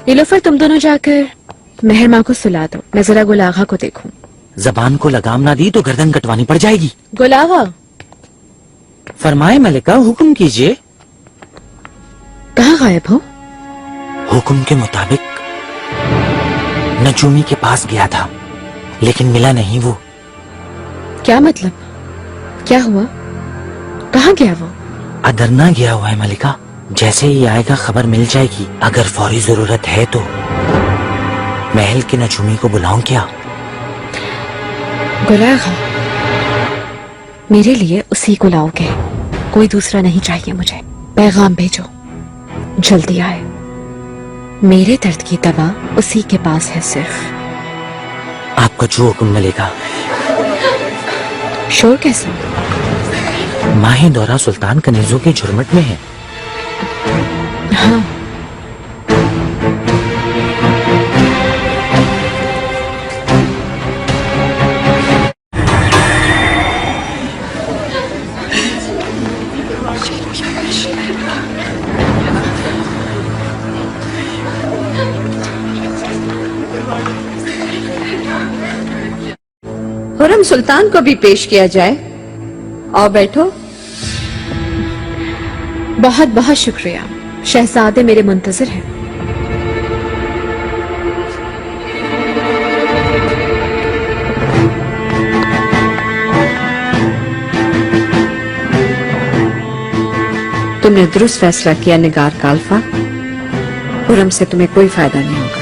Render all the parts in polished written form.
नीलोफर, तुम दोनों जाकर मेहर माँ को सुला दो, मैं जरा गुलागा को देखूं। जबान को लगाम ना दी तो गर्दन कटवानी पड़ जाएगी। गुलागा, फरमाए मलिका, हुक्म कीजिए। कहाँ गायब हो? हुक्म के मुताबिक नजूमी के पास गया था, लेकिन मिला नहीं वो। क्या मतलब? क्या हुआ? कहाँ गया वो? अदरना गया हुआ है मलिका, जैसे ही आएगा खबर मिल जाएगी। अगर फौरी जरूरत है तो महल के नजूमी को बुलाऊं क्या? गुलागा, मेरे लिए उसी को लाओगे, कोई दूसरा नहीं चाहिए मुझे। पैगाम भेजो, जल्दी आए। मेरे दर्द की दवा उसी के पास है सिर्फ। आपका जो हुक्म मिलेगा। शोर कैसा? माहे दौरा सुल्तान कनीजों के झुरमट में है। हाँ, खुर्रम सुल्तान को भी पेश किया जाए। आओ बैठो। बहुत बहुत शुक्रिया, शहजादे मेरे मुंतजर हैं। तुमने दुरुस्त फैसला किया निगार काल्फा। खुर्रम से तुम्हें कोई फायदा नहीं होगा।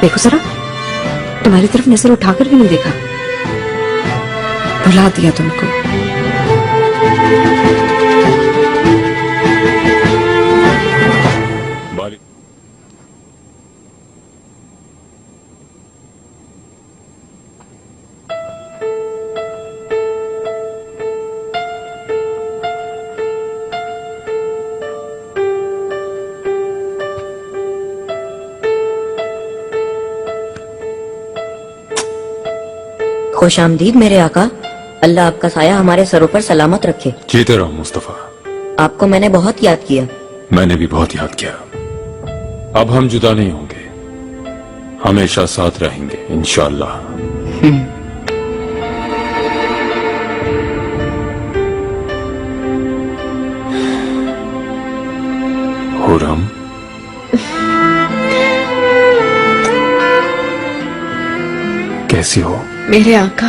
देखो जरा, तुम्हारी तरफ नजर उठाकर भी नहीं देखा। भुला दिया तुमको। खुश आमदीद मेरे आका। अल्लाह आपका साया हमारे सरों पर सलामत रखे। जीते रहो मुस्तफा। आपको मैंने बहुत याद किया। मैंने भी बहुत याद किया। अब हम जुदा नहीं होंगे, हमेशा साथ रहेंगे इंशाअल्लाह। खुर्रम, कैसी हो? मेरे आका,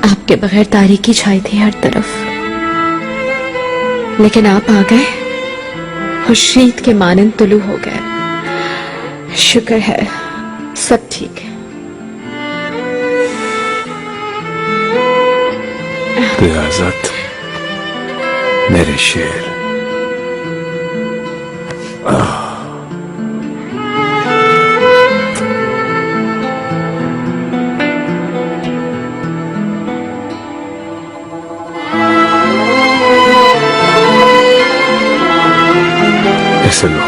आपके बगैर तारीकी छाई थी हर तरफ, लेकिन आप आ गए, खुर्शीद के मानंद तुलू हो गए। शुक्र है सब ठीक है। रियाजत, मेरे शेर। ऐसे लो।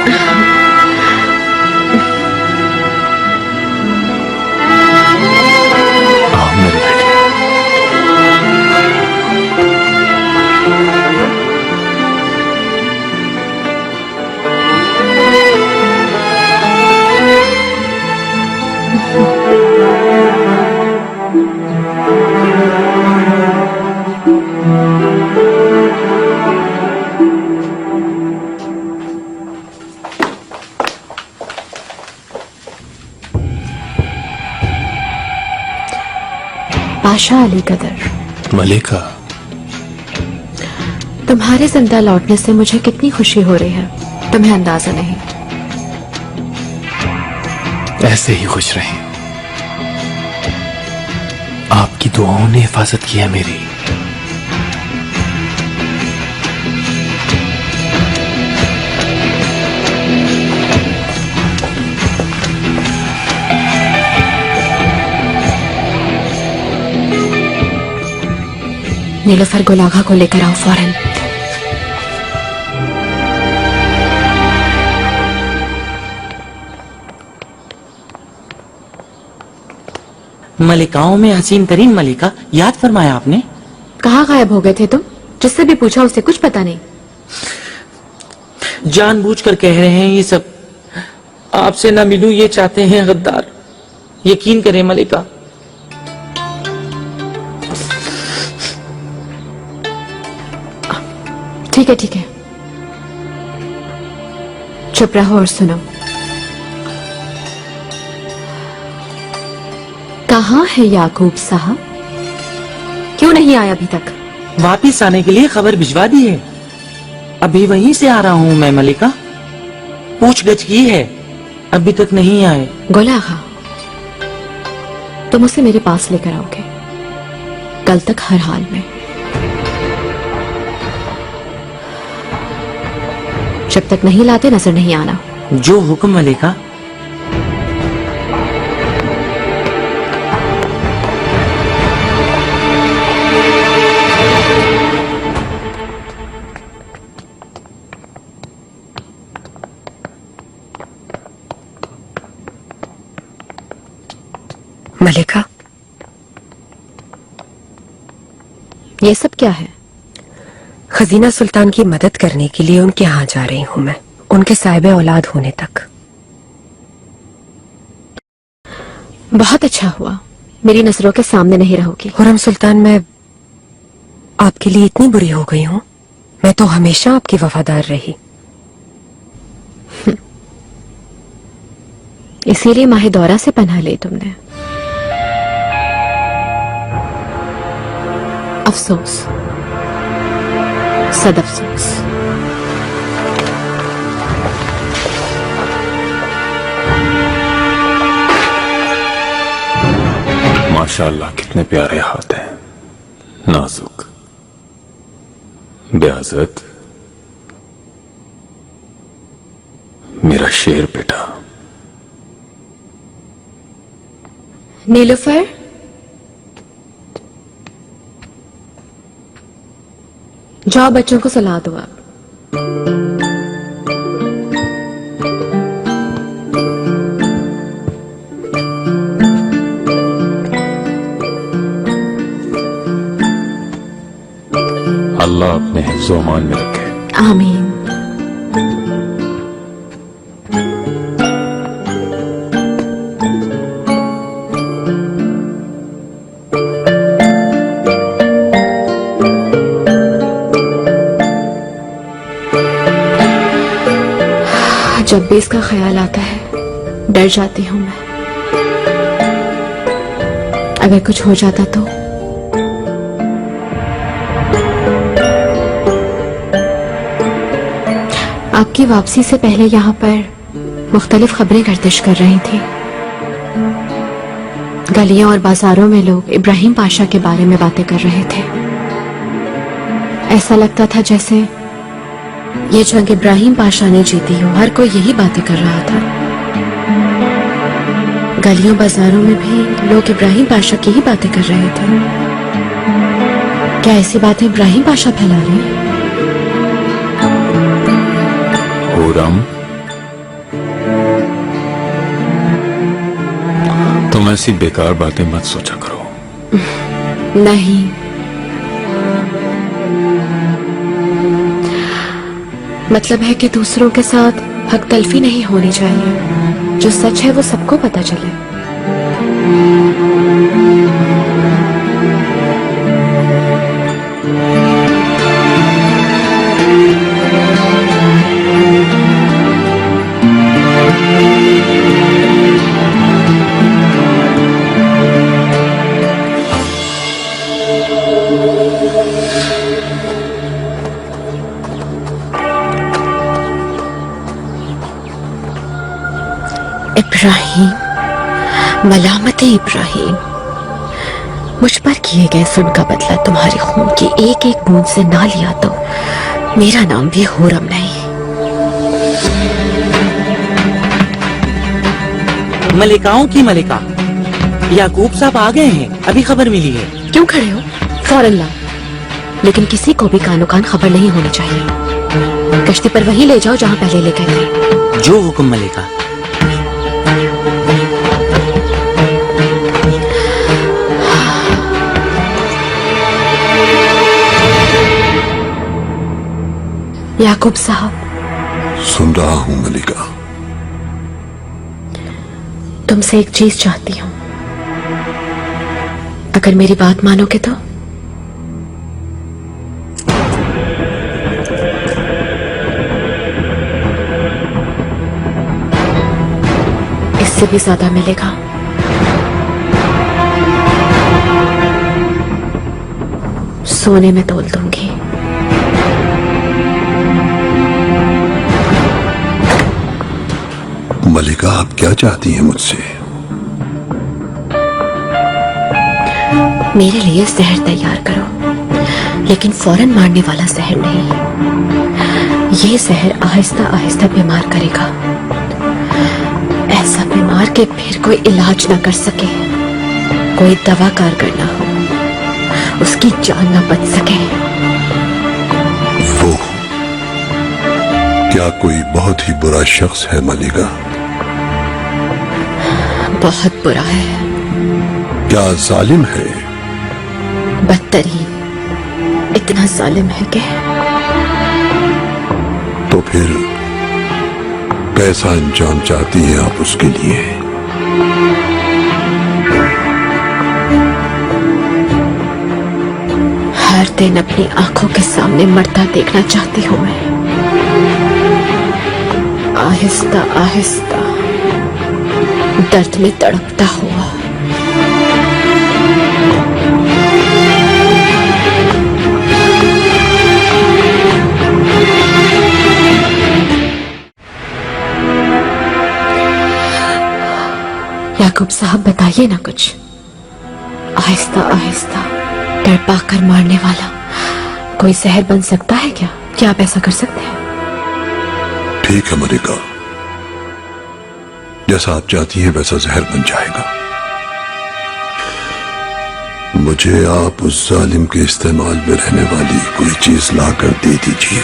आओ मेरे बेटे। पाशा अली कदर। मलिका, तुम्हारे जिंदा लौटने से मुझे कितनी खुशी हो रही है, तुम्हें अंदाजा नहीं। ऐसे ही खुश रहें। आपकी दुआओं ने हिफाजत की है मेरी। नीलोफर, गुलागा को लेकर आओ फौरन। मलिकाओं में हसीन तरीन मलिका, याद फरमाया आपने। कहाँ गायब हो गए थे तुम? जिससे भी पूछा उसे कुछ पता नहीं। जानबूझकर कह रहे हैं ये सब, आपसे ना मिलूं ये चाहते हैं गद्दार। यकीन करें मलिका, ठीक है ठीक है, चुप रहो और सुनो। कहाँ है याकूब साहब? क्यों नहीं आया अभी तक? वापिस आने के लिए खबर भिजवा दी है। अभी वहीं से आ रहा हूँ मैं मलिका। पूछगछ की है, अभी तक नहीं आए। गोला आगा, तुम उसे मेरे पास लेकर आओगे कल तक हर हाल में। जब तक नहीं लाते नजर नहीं आना। जो हुक्म मलिका। मलिका, ये सब क्या है? खजीना सुल्तान की मदद करने के लिए उनके यहाँ जा रही हूँ मैं, उनके साहिब औलाद होने तक। बहुत अच्छा हुआ, मेरी नजरों के सामने नहीं रहोगी। खुरम सुल्तान, मैं आपके लिए इतनी बुरी हो गई हूँ? मैं तो हमेशा आपकी वफादार रही। इसीलिए माहे दौरा से पनाह ली तुमने। अफसोस, सद अफसोस। माशाअल्लाह कितने प्यारे हाथ हैं, नाजुक, बेअज़त। मेरा शेर बेटा। नीलुफर, जाओ बच्चों को सुला दो आप। अल्लाह अपने हिफ्ज़ो अमान में रखे। आमीन। जब भी इसका ख्याल आता है डर जाती हूं मैं। अगर कुछ हो जाता तो। आपकी वापसी से पहले यहाँ पर मुख्तलिफ खबरें गर्दिश कर रही थी। गलियों और बाजारों में लोग इब्राहिम पाशा के बारे में बातें कर रहे थे। ऐसा लगता था जैसे ये जंग इब्राहिम पाशा ने जीती हो। हर कोई यही बातें कर रहा था। गलियों बाजारों में भी लोग इब्राहिम पाशा की ही बातें कर रहे थे। क्या ऐसी बातें इब्राहिम पाशा फैला रहे हैं? खुरम, तुम ऐसी बेकार बातें मत सोचा करो। नहीं, मतलब है कि दूसरों के साथ हक तलफी नहीं होनी चाहिए। जो सच है वो सबको पता चले। इब्राहिम, मलामत इब्राहिम, मुझ पर किए गए जुल्म का बदला तुम्हारे खून की एक एक बूंद से ना लिया तो मेरा नाम भी खुरम नहीं। मलिकाओं की मलिका, याकूब साहब आ गए हैं, अभी खबर मिली है। क्यों खड़े हो? फौरन लाओ। लेकिन किसी को भी कानो कान खबर नहीं होनी चाहिए। कश्ती पर वहीं ले जाओ जहां पहले लेकर गए। जो हुक्म मलिका। याकूब साहब, सुन रहा हूं मलिका। तुमसे एक चीज चाहती हूं, अगर मेरी बात मानोगे तो। इससे भी ज्यादा मिलेगा। सोने में तोल दूंगी। मलिका, आप क्या चाहती हैं मुझसे? मेरे लिए जहर तैयार करो, लेकिन फौरन मारने वाला जहर नहीं। ये जहर आहिस्ता आहिस्ता बीमार करेगा, ऐसा बीमार कि फिर कोई इलाज ना कर सके, कोई दवा कारगर ना हो, उसकी जान ना बच सके। वो क्या कोई बहुत ही बुरा शख्स है मलिका? बहुत बुरा है, क्या जालिम है? बदतरीन, इतना जालिम है कि। तो फिर कैसा अंजाम चाहती हैं आप उसके लिए? हर दिन अपनी आंखों के सामने मरता देखना चाहती हूं मैं, आहिस्ता आहिस्ता दर्द में तड़पता हुआ। याकूब साहब, बताइए ना कुछ। आहिस्ता आहिस्ता तड़पा कर मारने वाला कोई जहर बन सकता है क्या? क्या आप ऐसा कर सकते हैं? ठीक है मलिका, जैसा आप चाहती हैं वैसा जहर बन जाएगा। मुझे आप उस जालिम के इस्तेमाल में रहने वाली कोई चीज लाकर दे दीजिए,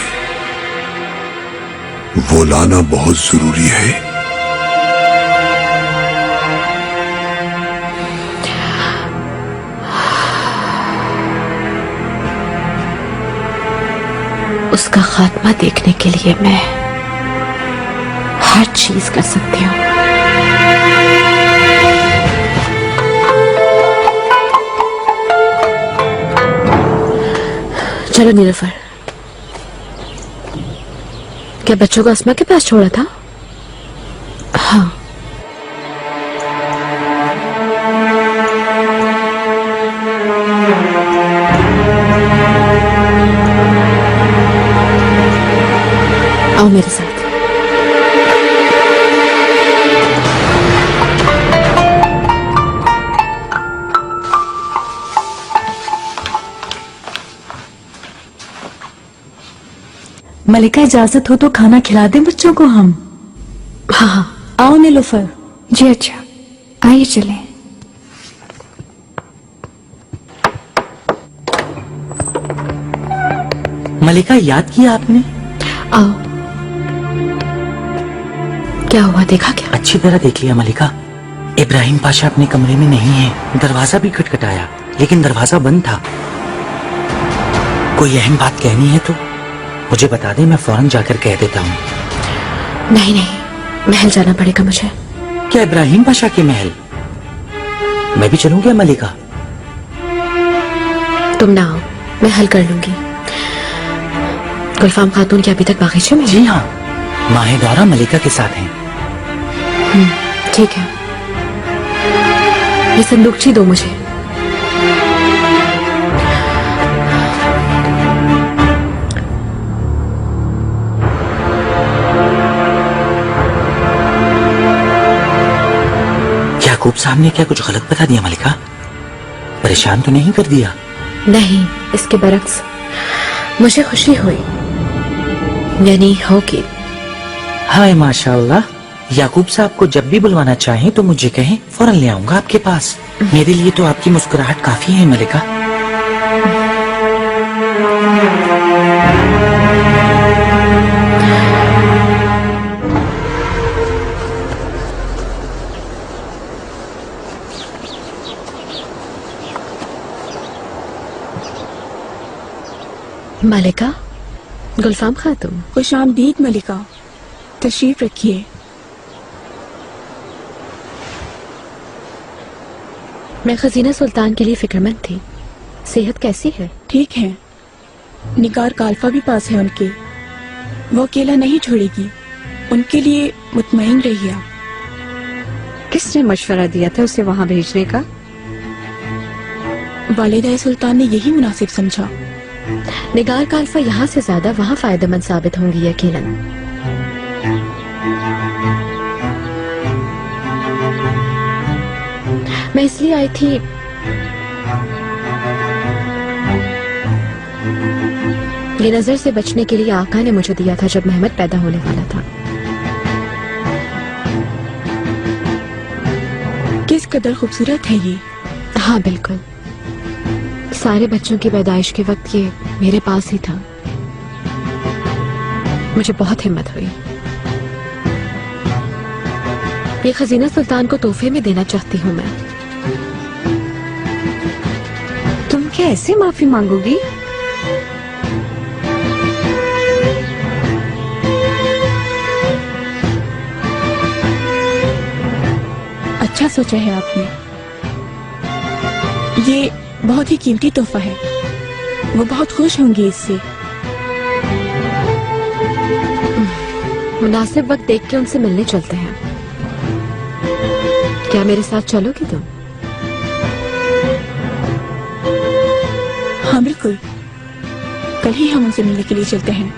वो लाना बहुत जरूरी है। उसका खात्मा देखने के लिए मैं हर चीज कर सकती हूँ। चलो नीलूफर, क्या बच्चों को अस्मा के पास छोड़ा था? हाँ। आओ मेरे साथ। मलिका, इजाजत हो तो खाना खिला दें बच्चों को हम। हाँ हाँ। आओ नीलूफर। जी अच्छा, आइए चलें। मलिका, याद किया आपने? आओ। क्या हुआ, देखा क्या? अच्छी तरह देख लिया मलिका। इब्राहिम पाशा अपने कमरे में नहीं है। दरवाजा भी खटखटाया, लेकिन दरवाजा बंद था। कोई अहम बात कहनी है तो मुझे बता दे, मैं फौरन जाकर कह देता हूँ। नहीं नहीं, महल जाना पड़ेगा मुझे। क्या इब्राहिम पाशा के महल? मैं भी चलूं क्या मलिका? तुम ना आओ, मैं हल कर लूंगी। गुलफाम खातून की अभी तक बागीचे में? जी हाँ, माहे दौरा मलिका के साथ हैं। ठीक है, ये संदूकची दो मुझे। याकूब साहब ने क्या कुछ गलत बता दिया मलिका? परेशान तो नहीं कर दिया? नहीं, इसके बरक्स मुझे खुशी हुई, यानी होगी। हाय माशाअल्लाह। याकूब साहब को जब भी बुलवाना चाहें तो मुझे कहें, फौरन ले आऊंगा आपके पास। मेरे लिए तो आपकी मुस्कुराहट काफी है मलिका। मलिका, गुलफाम खातून। खुश आमदीद मलिका, तशरीफ रखिए। मैं खजीना सुल्तान के लिए फिक्रमंद थी। सेहत कैसी है? ठीक है, निगार काल्फा भी पास है उनके, वो अकेला नहीं छोड़ेगी। उनके लिए मुतमईन रहिए आप। किसने मशवरा दिया था उसे वहां भेजने का? वालिदा सुल्तान ने यही मुनासिब समझा। निगार काल्फा यहाँ से ज्यादा वहाँ फायदेमंद साबित होंगी यकीनन। मैं इसलिए आई थी ये नजर से बचने के लिए आका ने मुझे दिया था जब महमद पैदा होने वाला था। किस कदर खूबसूरत है ये। हाँ बिल्कुल, सारे बच्चों की पैदाइश के वक्त ये मेरे पास ही था। मुझे बहुत हिम्मत हुई। ये खजीना सुल्तान को तोहफे में देना चाहती हूँ मैं। तुम क्या ऐसे माफी मांगोगी? अच्छा सोचा है आपने, ये बहुत ही कीमती तोहफा है। वो बहुत खुश होंगे इससे। मुनासिब वक्त देख के उनसे मिलने चलते हैं। क्या मेरे साथ चलोगी तुम? हाँ बिल्कुल, कल ही हम उनसे मिलने के लिए चलते हैं।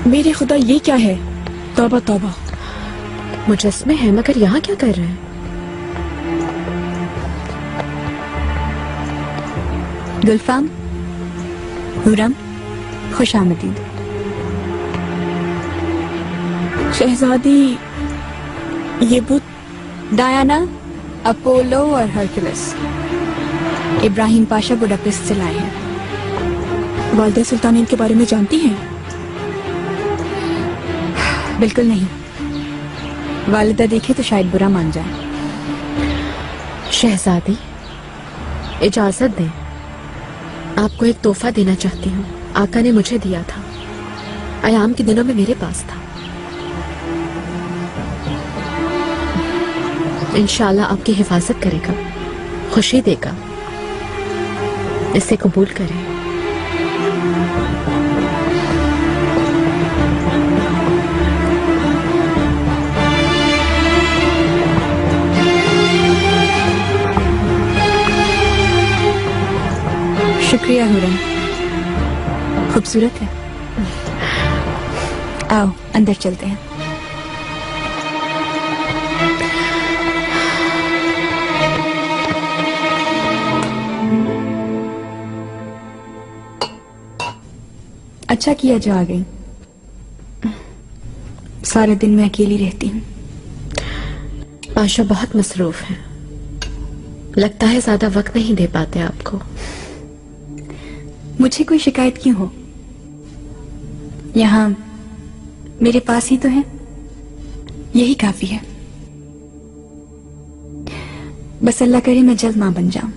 मेरे खुदा, ये क्या है? तौबा तौबा। मुजस्मे हैं मगर यहाँ क्या कर रहे हैं? गुलफाम, हुरम, खुश आमदीद। शहजादी, ये बुत डायना, अपोलो और हरक्यूलिस इब्राहिम पाशा बुडापेस्ट से लाए हैं। वालिदा सुल्तान इनके बारे में जानती हैं? बिल्कुल नहीं, वालिदा देखे तो शायद बुरा मान जाए। शहजादी, इजाजत दें, आपको एक तोहफा देना चाहती हूँ। आका ने मुझे दिया था, अयाम के दिनों में मेरे पास था। इंशाल्लाह आपकी हिफाजत करेगा, खुशी देगा। इसे कबूल करें। शुक्रिया हुरम, खूबसूरत है। आओ अंदर चलते हैं। अच्छा किया जो आ गई। सारे दिन मैं अकेली रहती हूँ। पाशा बहुत मसरूफ है, लगता है ज्यादा वक्त नहीं दे पाते आपको। मुझे कोई शिकायत क्यों हो? यहाँ मेरे पास ही तो है, यही काफी है। बस अल्लाह करे मैं जल्द मां बन जाऊं।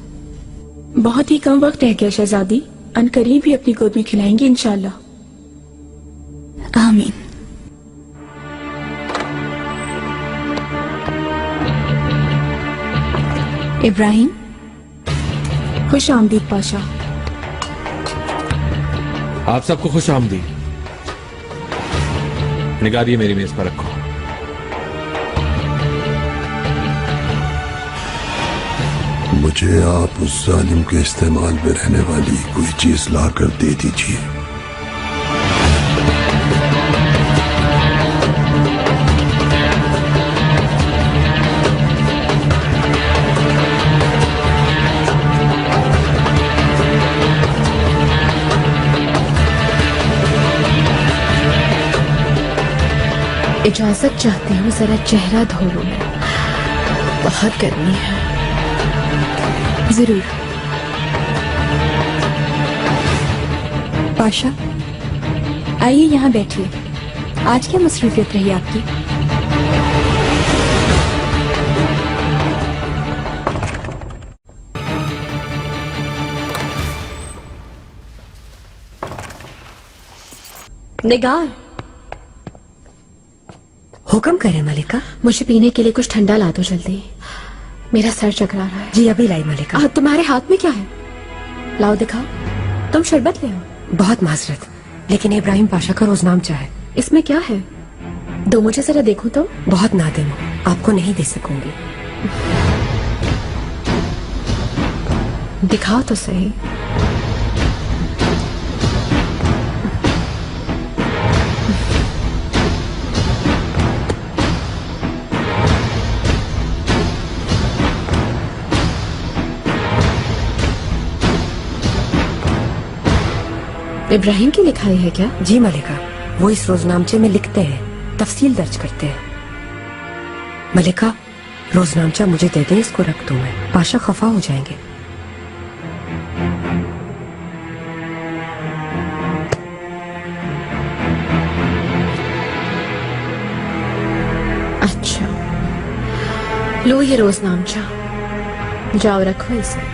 बहुत ही कम वक्त रह गया शहजादी, अनकरीब भी अपनी गोद में खिलाएंगे इंशाल्लाह। आमीन। इब्राहिम, खुश आमदीद पाशा। आप सबको खुश आमदीद। निगार ये मेरी मेज पर रखो। मुझे आप उस जालिम के इस्तेमाल में रहने वाली कोई चीज लाकर दे दीजिए। इजाजत चाहती हूँ, जरा चेहरा धो लूं मैं, बहुत गर्मी है। जरूर। पाशा, आइए यहाँ बैठिए। आज क्या मसरूफियत रही आपकी? निगार, हुक्म करें मलिका। मुझे पीने के लिए कुछ ठंडा ला दो जल्दी, मेरा सर चकरा रहा है। जी अभी लाई मलिका। तुम्हारे हाथ में क्या है? लाओ दिखाओ। तुम शरबत ले आओ। बहुत माजरत, लेकिन इब्राहिम पाशा का रोजनामचा है। इसमें क्या है? दो मुझे जरा देखूं तो। बहुत नादिम हो, आपको नहीं दे सकूंगी। दिखाओ तो सही। इब्राहिम की लिखाई है क्या? जी मलिका, वो इस रोजनामचे में लिखते हैं, तफसील दर्ज करते हैं। मलिका, रोजनामचा मुझे दे दें, इसको रख दूं मैं। पाशा खफा हो जाएंगे। अच्छा, लो ये रोजनामचा, जाओ रखो इसे।